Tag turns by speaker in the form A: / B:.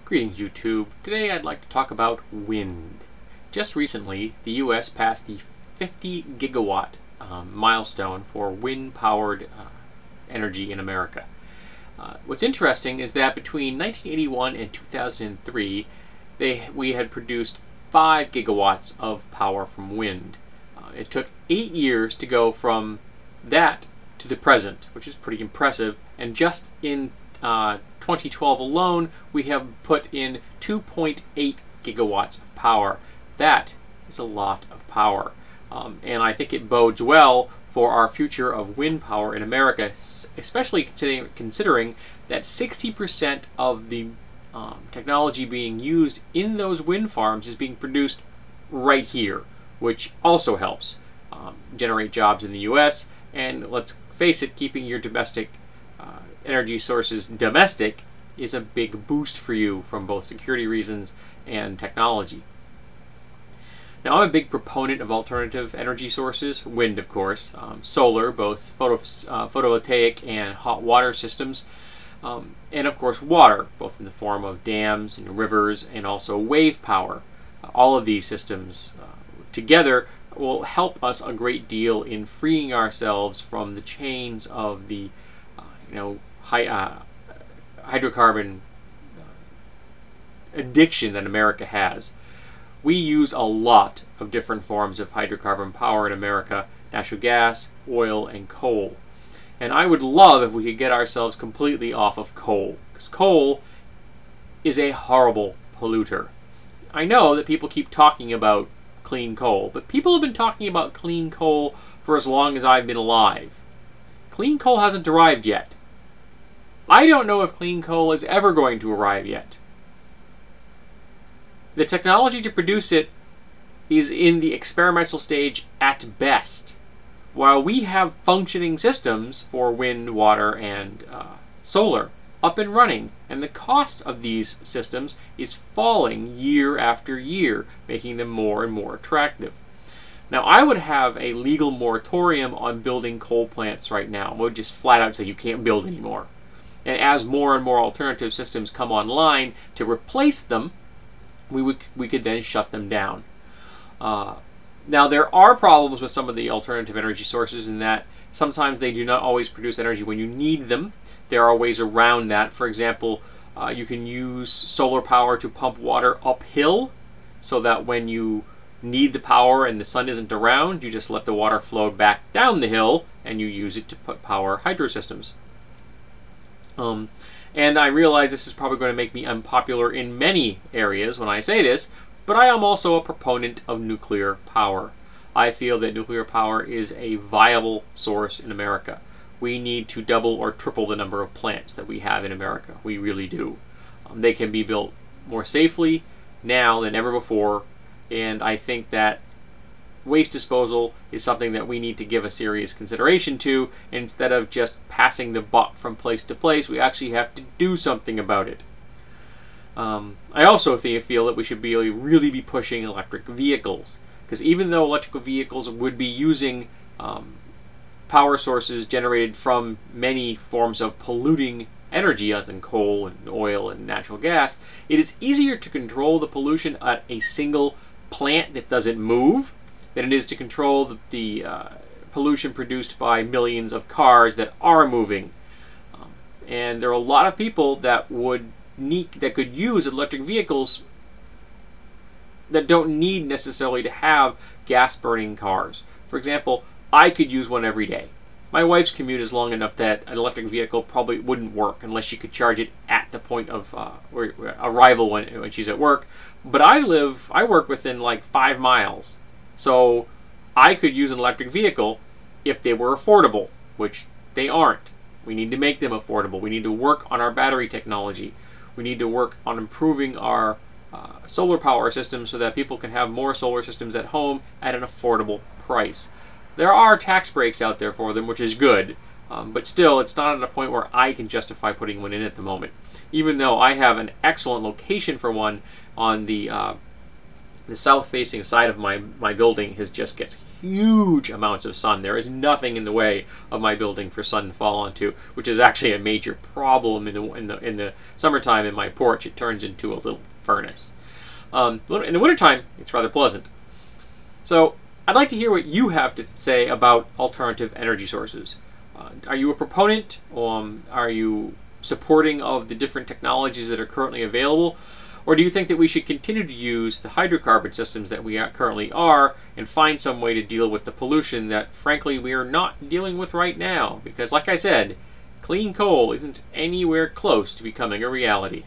A: Greetings YouTube. Today I'd like to talk about wind. Just recently the US passed the 50 gigawatt milestone for wind-powered energy in America. What's interesting is that between 1981 and 2003 we had produced 5 gigawatts of power from wind. It took 8 years to go from that to the present, which is pretty impressive, and just in 2012 alone, we have put in 2.8 gigawatts of power. That is a lot of power. And I think it bodes well for our future of wind power in America, especially considering that 60% of the technology being used in those wind farms is being produced right here, which also helps generate jobs in the US. And let's face it, keeping your domestic energy sources domestic is a big boost for you from both security reasons and technology. Now, I'm a big proponent of alternative energy sources, wind of course, solar, both photovoltaic and hot water systems, and of course water, both in the form of dams and rivers and also wave power. All of these systems together will help us a great deal in freeing ourselves from the chains of the hydrocarbon addiction that America has. We use a lot of different forms of hydrocarbon power in America: natural gas, oil, and coal. And I would love if we could get ourselves completely off of coal, because coal is a horrible polluter. I know that people keep talking about clean coal, but people have been talking about clean coal for as long as I've been alive. Clean coal hasn't arrived yet. I don't know if clean coal is ever going to arrive yet. The technology to produce it is in the experimental stage at best. While we have functioning systems for wind, water, and solar up and running, and the cost of these systems is falling year after year, making them more and more attractive. Now, I would have a legal moratorium on building coal plants right now. I would just flat out say you can't build anymore. And as more and more alternative systems come online to replace them, we could then shut them down. Now, there are problems with some of the alternative energy sources in that sometimes they do not always produce energy when you need them. There are ways around that. For example, you can use solar power to pump water uphill so that when you need the power and the sun isn't around, you just let the water flow back down the hill and you use it to power hydro systems. And I realize this is probably going to make me unpopular in many areas when I say this, but I am also a proponent of nuclear power. I feel that nuclear power is a viable source in America. We need to double or triple the number of plants that we have in America. We really do. They can be built more safely now than ever before, and I think that waste disposal is something that we need to give a serious consideration to. Instead of just passing the buck from place to place, we actually have to do something about it. I also feel that we should really be pushing electric vehicles, because even though electrical vehicles would be using power sources generated from many forms of polluting energy, as in coal and oil and natural gas, it is easier to control the pollution at a single plant that doesn't move than it is to control the pollution produced by millions of cars that are moving. And there are a lot of people that could use electric vehicles that don't need necessarily to have gas-burning cars. For example, I could use one every day. My wife's commute is long enough that an electric vehicle probably wouldn't work unless she could charge it at the point of arrival when she's at work. But I work within like 5 miles. So I could use an electric vehicle if they were affordable, which they aren't. We need to make them affordable. We need to work on our battery technology. We need to work on improving our solar power systems so that people can have more solar systems at home at an affordable price. There are tax breaks out there for them, which is good, but still, it's not at a point where I can justify putting one in at the moment. Even though I have an excellent location for one on the The south-facing side of my building just gets huge amounts of sun. There is nothing in the way of my building for sun to fall onto, which is actually a major problem in the summertime. In my porch, it turns into a little furnace. In the wintertime, it's rather pleasant. So I'd like to hear what you have to say about alternative energy sources. Are you a proponent? Are you supporting of the different technologies that are currently available? Or do you think that we should continue to use the hydrocarbon systems that we currently are and find some way to deal with the pollution that, frankly, we are not dealing with right now? Because, like I said, clean coal isn't anywhere close to becoming a reality.